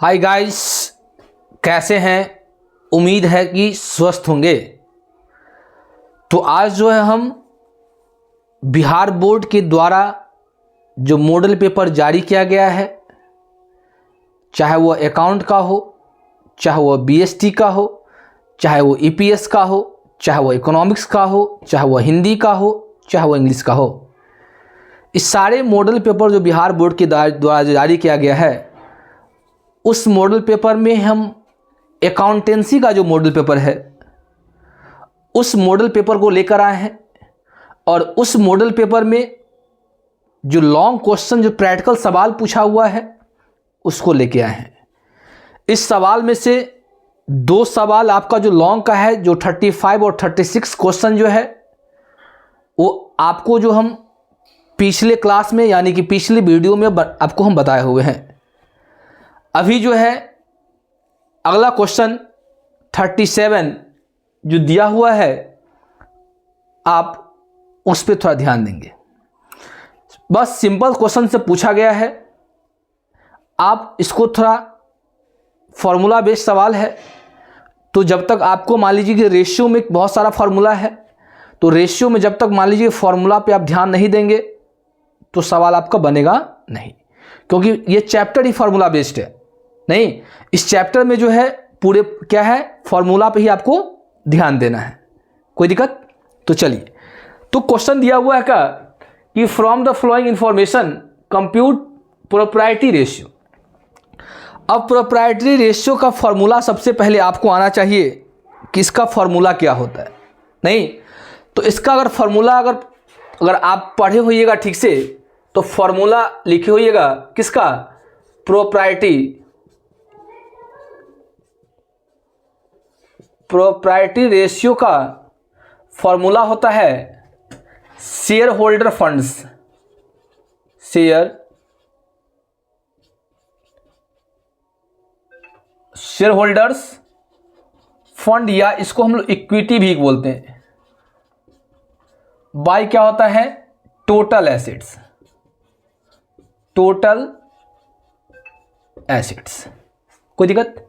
Hi guys, कैसे हैं? उम्मीद है कि स्वस्थ होंगे। तो आज जो है हम बिहार बोर्ड के द्वारा जो मॉडल पेपर जारी किया गया है, चाहे वो अकाउंट का हो, चाहे वो बीएसटी का हो, चाहे वो ईपीएस का हो, चाहे वो इकोनॉमिक्स का हो, चाहे वो हिंदी का हो, चाहे वो इंग्लिश का हो, इस सारे मॉडल पेपर जो बिहार बोर्ड के द्वारा जारी किया गया है, उस मॉडल पेपर में हम अकाउंटेंसी का जो मॉडल पेपर है उस मॉडल पेपर को लेकर आए हैं। और उस मॉडल पेपर में जो लॉन्ग क्वेश्चन, जो प्रैक्टिकल सवाल पूछा हुआ है, उसको लेके आए हैं। इस सवाल में से दो सवाल आपका जो लॉन्ग का है, जो 35 और 36 क्वेश्चन जो है वो आपको जो हम पिछले क्लास में यानी कि पिछले वीडियो में आपको हम बताए हुए हैं। अभी जो है अगला क्वेश्चन 37 जो दिया हुआ है, आप उस पर थोड़ा ध्यान देंगे। बस सिंपल क्वेश्चन से पूछा गया है, आप इसको थोड़ा फॉर्मूला बेस्ड सवाल है। तो जब तक आपको मान लीजिए कि रेशियो में बहुत सारा फार्मूला है, तो रेशियो में जब तक मान लीजिए फार्मूला पे आप ध्यान नहीं देंगे तो सवाल आपका बनेगा नहीं, क्योंकि ये चैप्टर ही फार्मूला बेस्ड है। नहीं, इस चैप्टर में जो है पूरे क्या है, फार्मूला पे ही आपको ध्यान देना है। कोई दिक्कत? तो चलिए, तो क्वेश्चन दिया हुआ है क्या कि from the flowing information compute propriety ratio. अब प्रोप्राइटरी रेशियो का फॉर्मूला सबसे पहले आपको आना चाहिए कि इसका फॉर्मूला क्या होता है। नहीं तो इसका अगर फॉर्मूला अगर आप पढ़े होइएगा ठीक से, तो फॉर्मूला लिखे होइएगा किसका, प्रोप्राइटरी रेशियो का फॉर्मूला होता है share holder funds, share holders fund, या इसको हम लोग इक्विटी भी बोलते हैं, बाय क्या होता है, टोटल एसेट्स, कोई दिक्कत?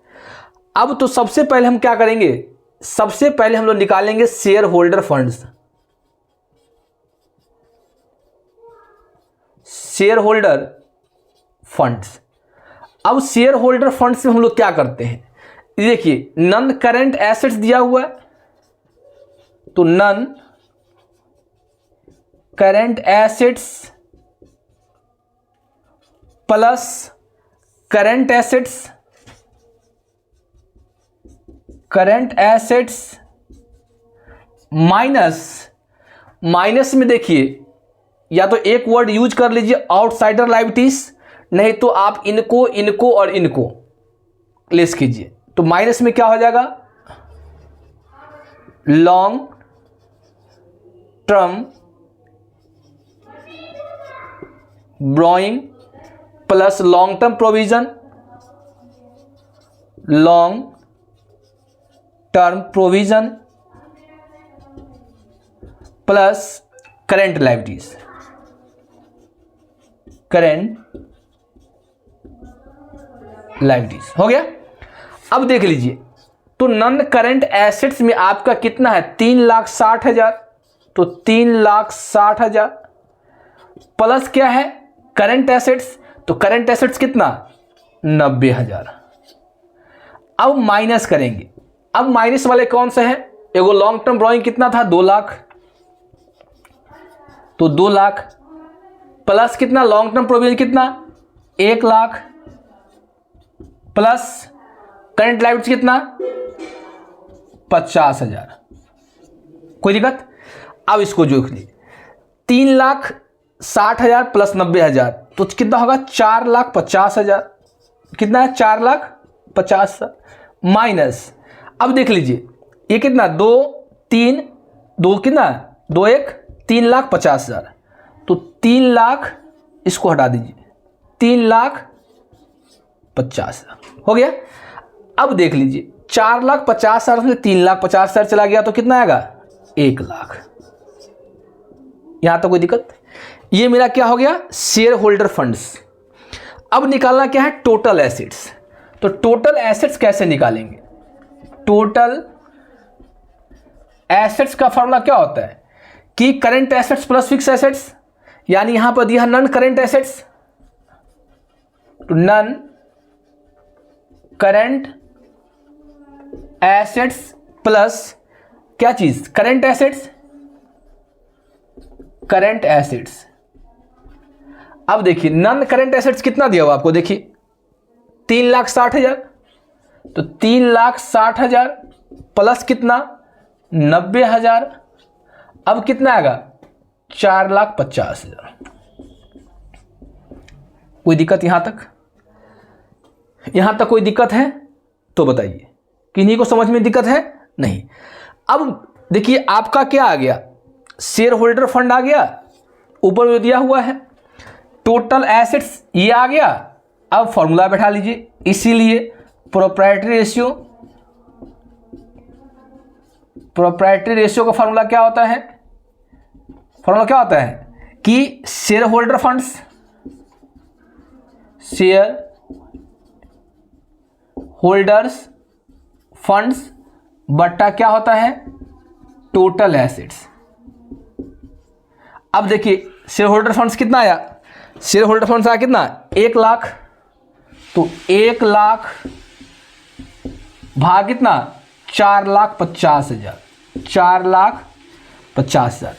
अब तो सबसे पहले हम क्या करेंगे, सबसे पहले हम लोग निकालेंगे share holder funds, share holder funds. अब शेयर होल्डर फंड्स में हम लोग क्या करते हैं, देखिए नॉन करेंट एसेट्स दिया हुआ है, तो non current assets plus current assets minus में देखिए, या तो एक वर्ड यूज कर लीजिए आउटसाइडर लायबिलिटीज, नहीं तो आप इनको और इनको लेस कीजिए। तो माइनस में क्या हो जाएगा, long term ब्रोइंग plus long term provision, long term provision plus current liabilities, हो गया। अब देख लीजिए, तो नॉन करेंट एसेट्स में आपका कितना है, 3,60,000, तो 3,60,000 प्लस क्या है, करेंट एसेट्स, तो करेंट एसेट्स कितना, 90,000। अब माइनस करेंगे, अब माइनस वाले कौन से हैं, एगो लॉन्ग टर्म ब्रोइंग कितना था, 2 लाख, तो 2 लाख प्लस कितना, लॉन्ग टर्म प्रोविजन कितना, 1 लाख प्लस करंट लायबिलिटी कितना, 50,000। कोई दिक्कत? अब इसको जोड़ लीजिए, 3,60,000 प्लस 90,000, तो कितना होगा, 4,50,000। कितना है, 4,50,000 माइनस, अब देख लीजिए ये कितना, 2 कितना, 2 1 3,50,000, तो 3 लाख, इसको हटा दीजिए, 3,50,000 हो गया। अब देख लीजिए 4,50,000 में 3,50,000 चला गया, तो कितना आएगा, 1 लाख। यहां तो कोई दिक्कत? ये मेरा क्या हो गया, शेयर होल्डर फंड्स। अब निकालना क्या है, टोटल एसेट्स। तो टोटल एसेट्स कैसे निकालेंगे? टोटल एसेट्स का फॉर्मूला क्या होता है कि current assets plus fix assets, यानी यहां पर दिया नन करंट एसेट्स, तो नन करंट एसेट्स प्लस क्या चीज? Current assets, current assets. अब देखिए नन करंट एसेट्स कितना दिया हुआ आपको, देखिए 3,60,000, तो 3,60,000 प्लस कितना 90,000, अब कितना आएगा 4,50,000। कोई दिक्कत यहां तक? यहां तक कोई दिक्कत है तो बताइए, किन्हीं को समझ में दिक्कत है? नहीं। अब देखिए आपका क्या आ गया, शेयर होल्डर फंड आ गया, ऊपर में दिया हुआ है टोटल एसेट्स ये आ गया। अब फॉर्मूला बैठा लीजिए, इसीलिए प्रोप्राइटरी रेशियो का फॉर्मूला क्या होता है? फॉर्मूला क्या होता है कि share holder funds, share holders funds बट्टा क्या होता है? Total assets. अब देखिए शेयर होल्डर फंड्स कितना आया? शेयर होल्डर फंड्स आया कितना? 1 लाख, तो 1 लाख भाग कितना 4,50,000, 4,50,000।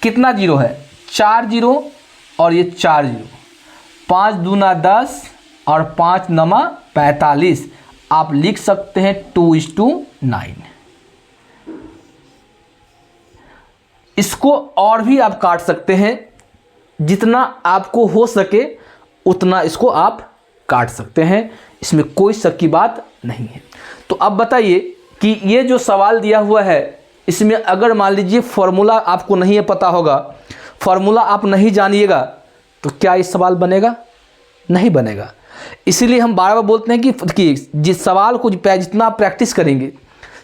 कितना जीरो है? 4 जीरो और ये 4 जीरो, 5 दूना 10 और 5 नमा 45। आप लिख सकते हैं 2:9। इसको और भी आप काट सकते हैं, जितना आपको हो सके उतना इसको आप काट सकते हैं, इसमें कोई शक की बात नहीं है। तो अब बताइए कि ये जो सवाल दिया हुआ है इसमें अगर मान लीजिए फॉर्मूला आपको नहीं पता होगा, फॉर्मूला आप नहीं जानिएगा, तो क्या इस सवाल बनेगा? नहीं बनेगा। इसीलिए हम बार बार बोलते हैं कि जिस सवाल को जितना आप प्रैक्टिस करेंगे,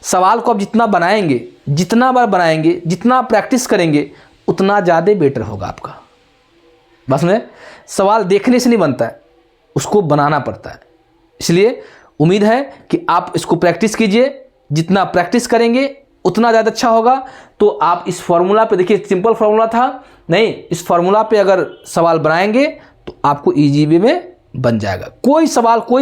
सवाल को आप जितना बनाएंगे, जितना बार बनाएंगे, जितना प्रैक्टिस करेंगे, उतना ज़्यादा बेटर होगा आपका। बस में सवाल देखने से नहीं बनता है, उसको बनाना पड़ता है। इसलिए उम्मीद है कि आप इसको प्रैक्टिस कीजिए, जितना प्रैक्टिस करेंगे उतना ज़्यादा अच्छा होगा। तो आप इस फॉर्मूला पे देखिए, सिंपल फॉर्मूला था, नहीं इस फॉर्मूला पे अगर सवाल बनाएंगे तो आपको इजी वे में बन जाएगा। कोई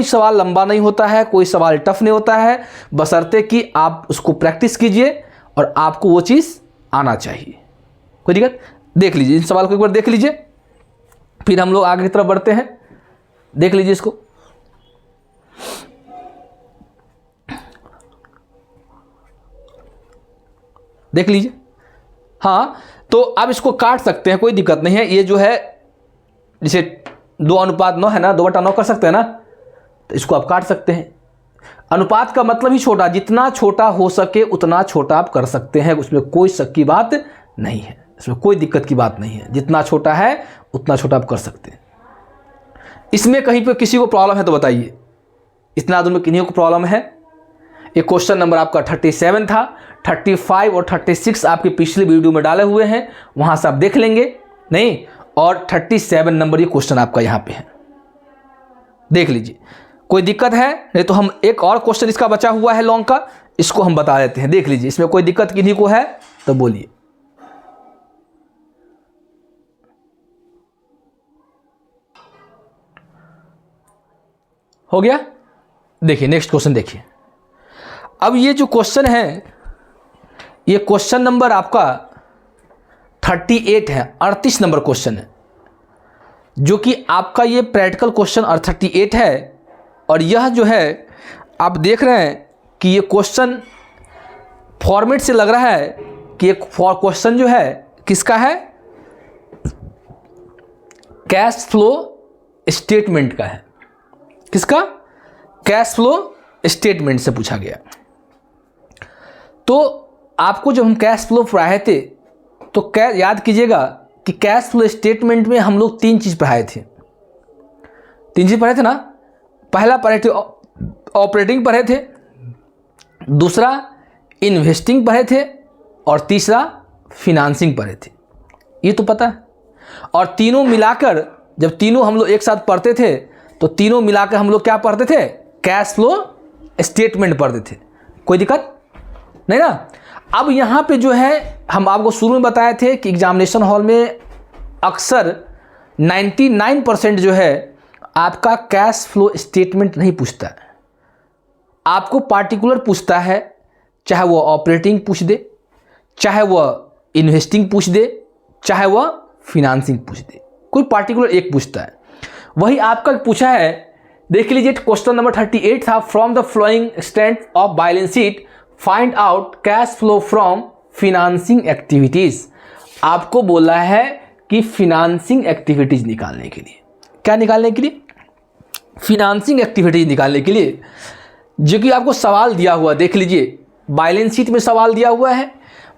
सवाल लंबा नहीं होता है, कोई सवाल टफ नहीं होता है, बशर्ते कि आप उसको प्रैक्टिस कीजिए और आपको वो चीज़ आना चाहिए। कोई दिक्कत? देख लीजिए इन सवाल को एक बार देख लीजिए, फिर हम लोग आगे की तरफ बढ़ते हैं। देख लीजिए इसको, देख लीजिए। हाँ, तो आप इसको काट सकते हैं, कोई दिक्कत नहीं है। ये जो है जैसे 2:9 है ना, 2/9 कर सकते हैं ना, तो इसको आप काट सकते हैं। अनुपात का मतलब ही छोटा, जितना छोटा हो सके उतना छोटा आप कर सकते हैं, उसमें कोई शक की बात नहीं है, इसमें कोई दिक्कत की बात नहीं है। जितना छोटा है उतना छोटा आप कर सकते हैं। इसमें कहीं पे किसी को प्रॉब्लम है तो बताइए, इतना दूर में किन्हीं को प्रॉब्लम है? ये क्वेश्चन नंबर आपका 37 था, 35 और 36 आपके पिछले वीडियो में डाले हुए हैं, वहां से आप देख लेंगे। नहीं, और 37 नंबर ये क्वेश्चन आपका यहां पे है, देख लीजिए। कोई दिक्कत है? नहीं तो हम एक और क्वेश्चन इसका बचा हुआ है लॉन्ग का, इसको हम बता देते हैं। देख लीजिए, इसमें कोई दिक्कत किन्हीं को है तो बोलिए। हो गया? देखिए नेक्स्ट क्वेश्चन देखिए। अब ये जो क्वेश्चन है, ये क्वेश्चन नंबर आपका 38 है, 38 नंबर क्वेश्चन है, जो कि आपका ये प्रैक्टिकल क्वेश्चन 38 है। और यह जो है आप देख रहे हैं कि ये क्वेश्चन फॉर्मेट से लग रहा है कि एक क्वेश्चन जो है किसका है? कैश फ्लो स्टेटमेंट का है। किसका? कैश फ्लो स्टेटमेंट से पूछा गया। तो आपको जब हम कैश फ्लो पढ़ाए थे तो याद कीजिएगा कि कैश फ्लो स्टेटमेंट में हम लोग 3 चीज़ पढ़ाए थे। 3 चीज़ पढ़े थे ना। पहला पढ़े थे ऑपरेटिंग पढ़े थे, दूसरा इन्वेस्टिंग पढ़े थे, और तीसरा फिनांसिंग पढ़े थे। ये तो पता है। और तीनों मिलाकर जब तीनों हम लोग एक साथ पढ़ते थे तो तीनों मिलाकर हम लोग क्या पढ़ते थे? कैश फ्लो स्टेटमेंट पढ़ते थे, कोई दिक्कत नहीं ना। अब यहाँ पे जो है हम आपको शुरू में बताए थे कि एग्जामिनेशन हॉल में अक्सर 99% जो है आपका कैश फ्लो स्टेटमेंट नहीं पूछता है, आपको पार्टिकुलर पूछता है, चाहे वो ऑपरेटिंग पूछ दे, चाहे वह इन्वेस्टिंग पूछ दे, चाहे वह फिनांसिंग पूछ दे, कोई पार्टिकुलर एक पूछता है। वही आपका पूछा है, देख लीजिए क्वेश्चन नंबर 38 था, from the following statement of balance sheet find out cash flow from financing activities. आपको बोला है कि फिनांसिंग एक्टिविटीज निकालने के लिए, क्या निकालने के लिए, फिनांसिंग एक्टिविटीज निकालने के लिए, जो कि आपको सवाल दिया हुआ, देख लीजिए बैलेंस शीट में सवाल दिया हुआ है।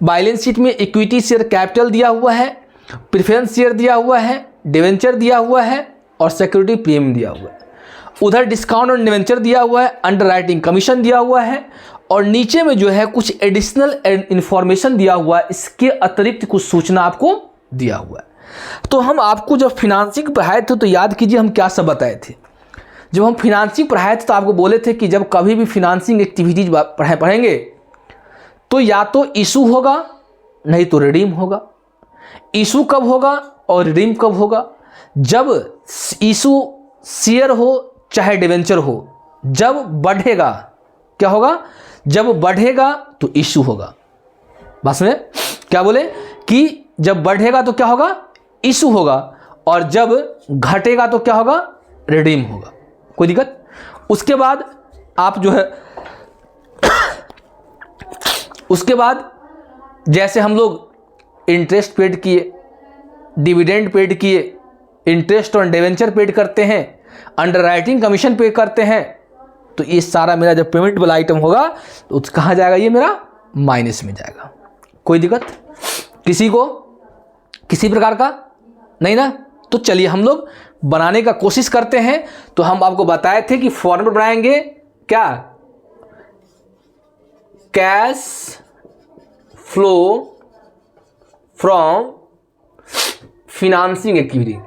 बैलेंस शीट में इक्विटी शेयर कैपिटल दिया हुआ है, प्रेफरेंस शेयर दिया हुआ है, डिवेंचर दिया हुआ है और सिक्योरिटी प्रीमियम दिया हुआ है। उधर डिस्काउंट और डिवेंचर दिया हुआ है, अंडरराइटिंग कमीशन दिया हुआ है और नीचे में जो है कुछ एडिशनल इंफॉर्मेशन दिया हुआ है, इसके अतिरिक्त कुछ सूचना आपको दिया हुआ है। तो हम आपको जब फिनांसिंग पढ़ाए थे तो याद कीजिए हम क्या सब बताए थे। जब हम फिनांसिंग पढ़ाए थे तो आपको बोले थे कि जब कभी भी फिनांसिंग एक्टिविटीज पढ़ेंगे तो या तो इशू होगा नहीं तो रिडीम होगा। इशू कब होगा और रिडीम कब होगा? जब इशू शेयर हो चाहे डिवेंचर हो, जब बढ़ेगा क्या होगा, जब बढ़ेगा तो इशू होगा। बस में क्या बोले कि जब बढ़ेगा तो क्या होगा, इशू होगा, और जब घटेगा तो क्या होगा, रिडीम होगा। कोई दिक्कत? उसके बाद आप जो है उसके बाद जैसे हम लोग इंटरेस्ट पेड किए, डिविडेंड पेड किए, इंटरेस्ट और डिवेंचर पेड करते हैं, अंडरराइटिंग कमीशन पे करते हैं, तो ये सारा मेरा जब पेमेंट वाला आइटम होगा तो कहाँ जाएगा, ये मेरा माइनस में जाएगा। कोई दिक्कत किसी को, किसी प्रकार का नहीं ना? तो चलिए हम लोग बनाने का कोशिश करते हैं। तो हम आपको बताए थे कि फॉर्मेट बनाएंगे क्या, cash flow from financing activity,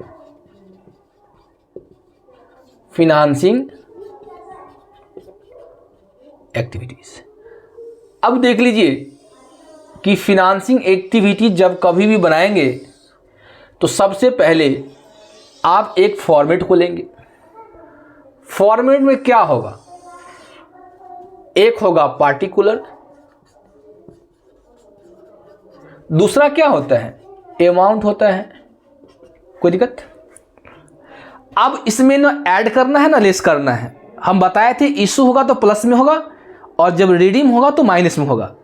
financing activities. अब देख लीजिए कि फिनांसिंग एक्टिविटी जब कभी भी बनाएंगे तो सबसे पहले आप एक फॉर्मेट को लेंगे। फॉर्मेट में क्या होगा, एक होगा पार्टिकुलर, दूसरा क्या होता है, अमाउंट होता है। कोई दिक्कत? अब इसमें ना ऐड करना है ना लेस करना है। हम बताए थे इशू होगा तो प्लस में होगा और जब रिडीम होगा तो माइनस में होगा।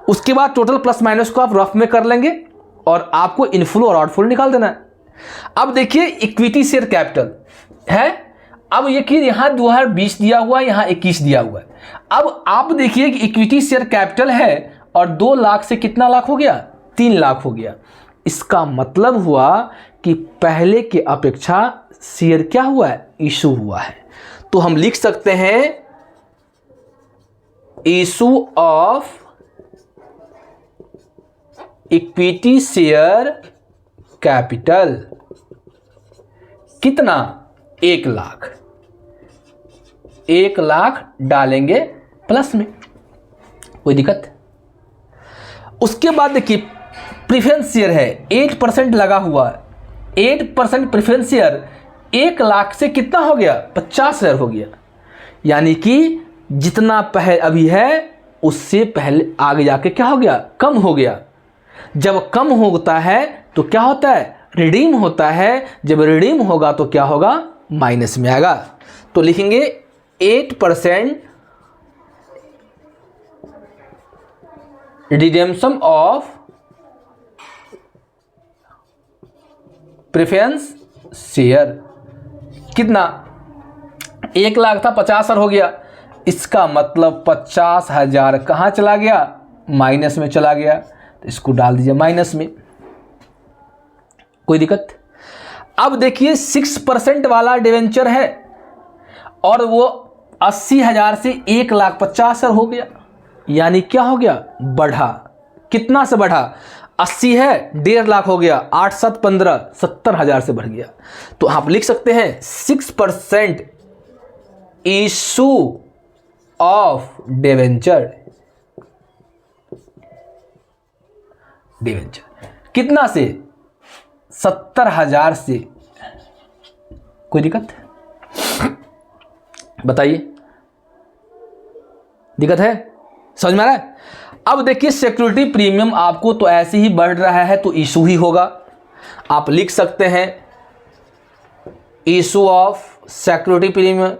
उसके बाद टोटल प्लस माइनस को आप रफ में कर लेंगे और आपको इनफ्लो और आउटफ्लो निकाल देना है। अब देखिए इक्विटी शेयर कैपिटल है। अब ये कि यहाँ 2020 दिया हुआ है, यहाँ 21 दिया हुआ है। अब आप देखिए कि इक्विटी शेयर कैपिटल है और 2 लाख से कितना लाख हो गया, 3 लाख हो गया। इसका मतलब हुआ कि पहले के अपेक्षा शेयर क्या हुआ है, इशू हुआ है। तो हम लिख सकते हैं issue of equity share capital कितना, 1 लाख। 1 लाख डालेंगे प्लस में, कोई दिक्कत? उसके बाद देखिए प्रेफरेंस शेयर है, 8% लगा हुआ है। 8% प्रेफरेंस शेयर 1 लाख से कितना हो गया, 50,000 हो गया। यानी कि जितना पहले अभी है उससे पहले आगे जाके क्या हो गया, कम हो गया। जब कम होता है तो क्या होता है, रिडीम होता है। जब रिडीम होगा तो क्या होगा, माइनस में आएगा। तो लिखेंगे 8% रिडेम्पशन ऑफ प्रेफरेंस शेयर। कितना, 1 लाख था, 50,000 हो गया। इसका मतलब 50,000 कहाँ चला गया, माइनस में चला गया। तो इसको डाल दीजिए माइनस में, कोई दिक्कत? अब देखिए 6% वाला डिवेंचर है और वो 80,000 से 1,50,000 हो गया। यानी क्या हो गया, बढ़ा। कितना से बढ़ा, 80 है, 1.5 लाख हो गया, 8 7 15, 70,000 से बढ़ गया। तो आप लिख सकते हैं 6% इशू ऑफ डिवेंचर, कितना से? 70,000 से। कोई दिक्कत बताइए, दिक्कत है? समझ में आ रहा है? अब देखिए सिक्योरिटी प्रीमियम आपको तो ऐसे ही बढ़ रहा है तो इशू ही होगा। आप लिख सकते हैं इशू ऑफ सिक्योरिटी प्रीमियम,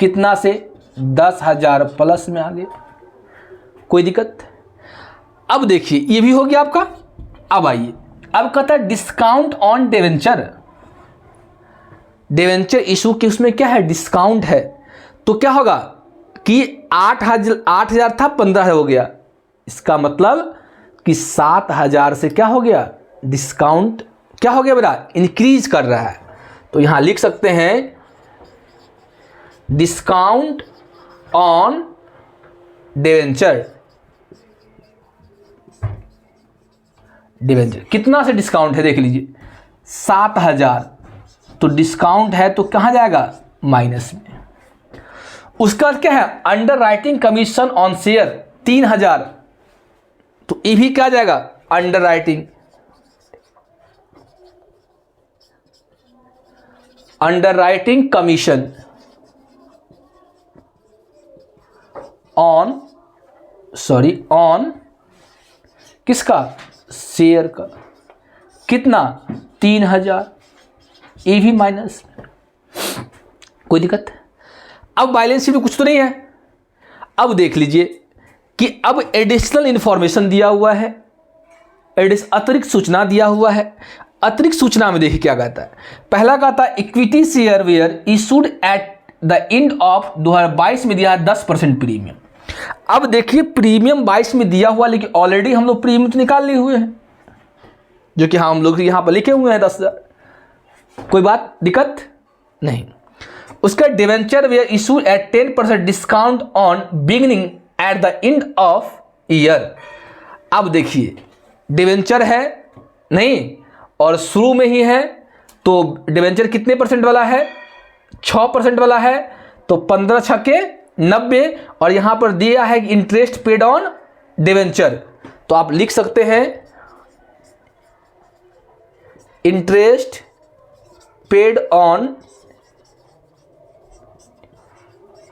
कितना से? 10,000 प्लस में आ गया। कोई दिक्कत? अब देखिए ये भी हो गया आपका। अब आइए, अब कहता है discount on debenture. Debenture issue के उसमें क्या है? डिस्काउंट है। तो क्या होगा कि 8,000 था 15,000 हो गया। इसका मतलब कि 7,000 से क्या हो गया? डिस्काउंट क्या हो गया बेटा? इंक्रीज कर रहा है। तो यहां लिख सकते हैं डिस्काउंट ऑन डिवेंचर। डिवेंचर कितना से डिस्काउंट है? देख लीजिए 7,000, तो डिस्काउंट है तो कहां जाएगा? माइनस में। उसका क्या है? Under writing commission on share 3,000, तो ये भी क्या जाएगा? Under writing, under writing commission on, on किसका? शेयर का। कितना? 3,000, ये भी माइनस। कोई दिक्कत? अब बैलेंस शीट में कुछ तो नहीं है। अब देख लीजिए कि अब एडिशनल इंफॉर्मेशन दिया हुआ है, अतिरिक्त सूचना दिया हुआ है। अतिरिक्त सूचना में देखिए क्या कहता है। पहला कहता है equity share were issued at the end of 2022 में दिया है 10% प्रीमियम। अब देखिए प्रीमियम 22 में दिया हुआ, लेकिन ऑलरेडी हम लोग प्रीमियम तो निकाल लिए हुए हैं, जो कि हम लोग यहां पर लिखे हुए हैं 10,000। कोई बात दिक्कत नहीं। उसका debenture were issue at 10% discount on beginning at the end of year. अब देखिए डिवेंचर है नहीं और शुरू में ही है, तो डिवेंचर कितने परसेंट वाला है? 6% वाला है, तो 15 छक्के 90, और यहां पर दिया है इंटरेस्ट पेड ऑन डिवेंचर, तो आप लिख सकते हैं interest paid on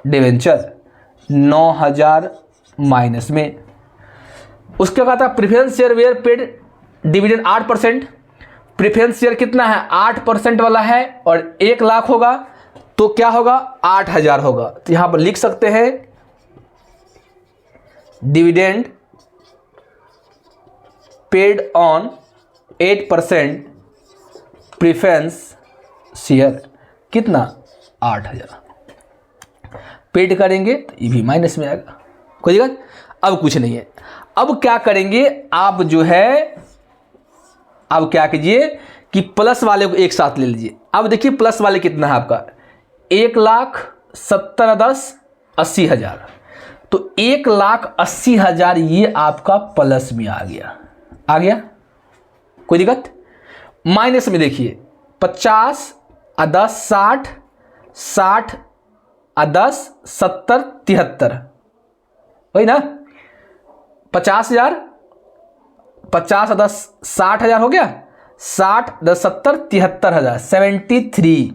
debenture 9,000 minus में। उसके बाद preference share were paid dividend 8%। Preference share कितना है? 8% वाला है और 1 लाख होगा तो क्या होगा? 8,000 होगा। तो यहां पर लिख सकते हैं dividend paid on 8% preference share कितना? 8,000 पेड करेंगे तो ये भी माइनस में आएगा। कोई दिक्कत? अब कुछ नहीं है। अब क्या करेंगे आप जो है, अब क्या कीजिए कि प्लस वाले को एक साथ ले लीजिए। अब देखिए प्लस वाले कितना है आपका? 1,70,10,80,000, तो 1,80,000 ये आपका प्लस में आ गया। आ गया? कोई दिक्कत? माइनस में देखिए 50 और 10 60, 60 और 10 70 73, वही ना? 50,000, 50 और 10 60,000 हो गया। 60 10 70 73,000 73।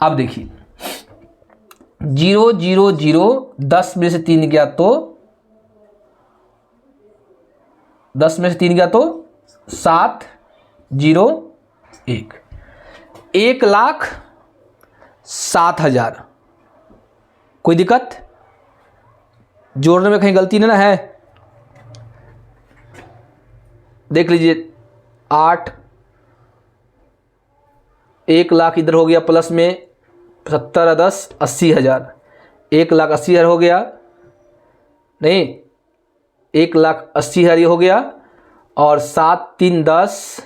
अब देखिए 0 0 0 10 में से 3 गया तो 10 में से 3 गया तो 7 0 1, 1,07,000। कोई दिक्कत? जोड़ने में कहीं गलती नहीं ना है? देख लीजिए 8, 1 लाख इधर हो गया प्लस में 70 और 10 80,000, 1,80,000 हो गया नहीं, 1,80,000 ये हो गया, और 7 3 10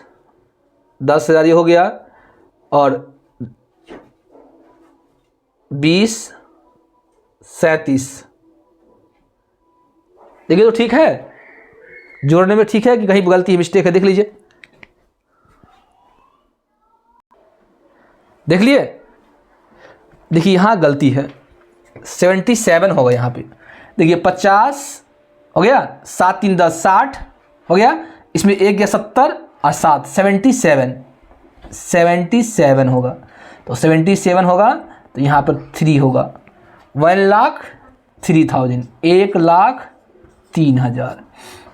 10,000 ये हो गया, और 20 37। देखिए तो ठीक है, जोड़ने में ठीक है कि कहीं गलती मिस्टेक है? देख लीजिए देख लिए, देखिए यहाँ गलती है, 77 होगा यहाँ पे। देखिए 50 हो गया, 7 3 10 60 हो गया, इसमें 1 गया 70 और 7 77 होगा। तो 77 होगा तो यहाँ पर 3 होगा, 1,03,000, 1,03,000।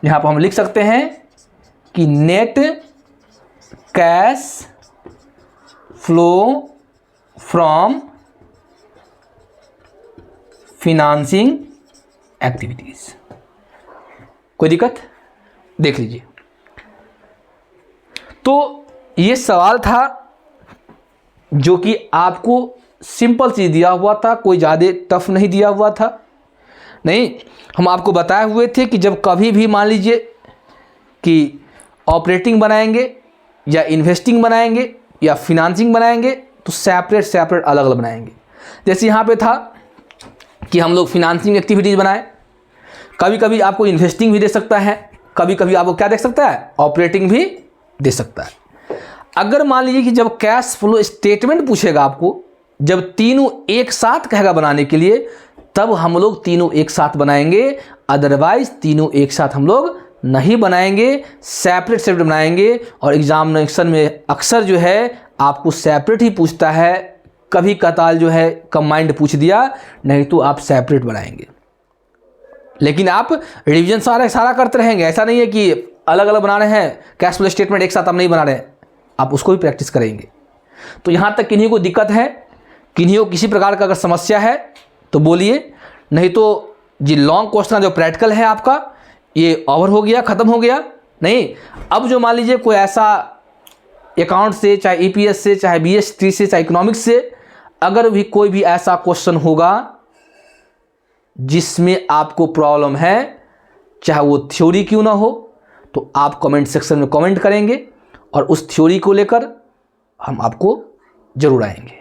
यहाँ पर हम लिख सकते हैं कि net cash flow from financing activities. कोई दिक्कत? देख लीजिए। तो ये सवाल था जो कि आपको सिंपल चीज़ दिया हुआ था, कोई ज़्यादा टफ नहीं दिया हुआ था। नहीं, हम आपको बताए हुए थे कि जब कभी भी मान लीजिए कि ऑपरेटिंग बनाएंगे या इन्वेस्टिंग बनाएंगे या फिनांसिंग बनाएंगे तो सेपरेट अलग अलग बनाएंगे। जैसे यहाँ पे था कि हम लोग फिनांसिंग एक्टिविटीज़ बनाएं, कभी कभी आपको इन्वेस्टिंग भी दे सकता है, कभी कभी आपको क्या दे सकता है, ऑपरेटिंग भी दे सकता है। अगर मान लीजिए कि जब कैश फ्लो स्टेटमेंट पूछेगा आपको, जब तीनों एक साथ कहेगा बनाने के लिए, तब हम लोग तीनों एक साथ बनाएंगे, अदरवाइज तीनों एक साथ हम लोग नहीं बनाएंगे, सेपरेट बनाएंगे। और एग्जामिनेशन में अक्सर जो है आपको सेपरेट ही पूछता है, कभी कताल जो है कंबाइंड पूछ दिया, नहीं तो आप सेपरेट बनाएंगे। लेकिन आप रिवीजन सारा करते रहेंगे, ऐसा नहीं है कि अलग अलग बना रहे हैं, कैश फ्लो स्टेटमेंट एक साथ आप नहीं बना रहे हैं, आप उसको भी प्रैक्टिस करेंगे। तो यहाँ तक किन्हीं को दिक्कत है, किन्हीं को किसी प्रकार का अगर समस्या है तो बोलिए, नहीं तो जी लॉन्ग क्वेश्चन जो प्रैक्टिकल है आपका ये ओवर हो गया, ख़त्म हो गया। नहीं, अब जो मान लीजिए कोई ऐसा अकाउंट से, चाहे ईपीएस से, चाहे बीएसटी से, चाहे इकोनॉमिक्स से, अगर भी कोई भी ऐसा क्वेश्चन होगा जिसमें आपको प्रॉब्लम है, चाहे वो थ्योरी क्यों ना हो, तो आप कमेंट सेक्शन में कमेंट करेंगे और उस थ्योरी को लेकर हम आपको जरूर आएंगे।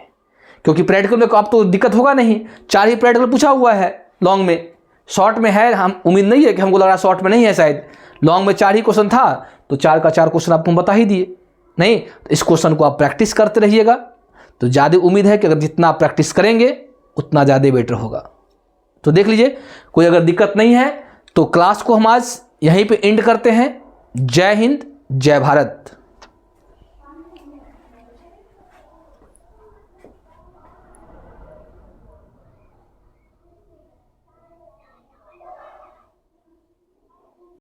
क्योंकि प्रैक्टिकल में आप तो दिक्कत होगा नहीं, 4 ही प्रैक्टिकल पूछा हुआ है, लॉन्ग में, शॉर्ट में है, हम उम्मीद नहीं है कि हमको लग रहा शॉर्ट में नहीं है, शायद लॉन्ग में 4 ही क्वेश्चन था, तो 4 का 4 क्वेश्चन आपको बता ही दिए। नहीं, तो इस क्वेश्चन को आप प्रैक्टिस करते रहिएगा, तो ज़्यादा उम्मीद है कि अगर जितना आप प्रैक्टिस करेंगे उतना ज़्यादा बेटर होगा। तो देख लीजिए, कोई अगर दिक्कत नहीं है तो क्लास को हम आज यहीं पे एंड करते हैं। जय हिंद, जय भारत।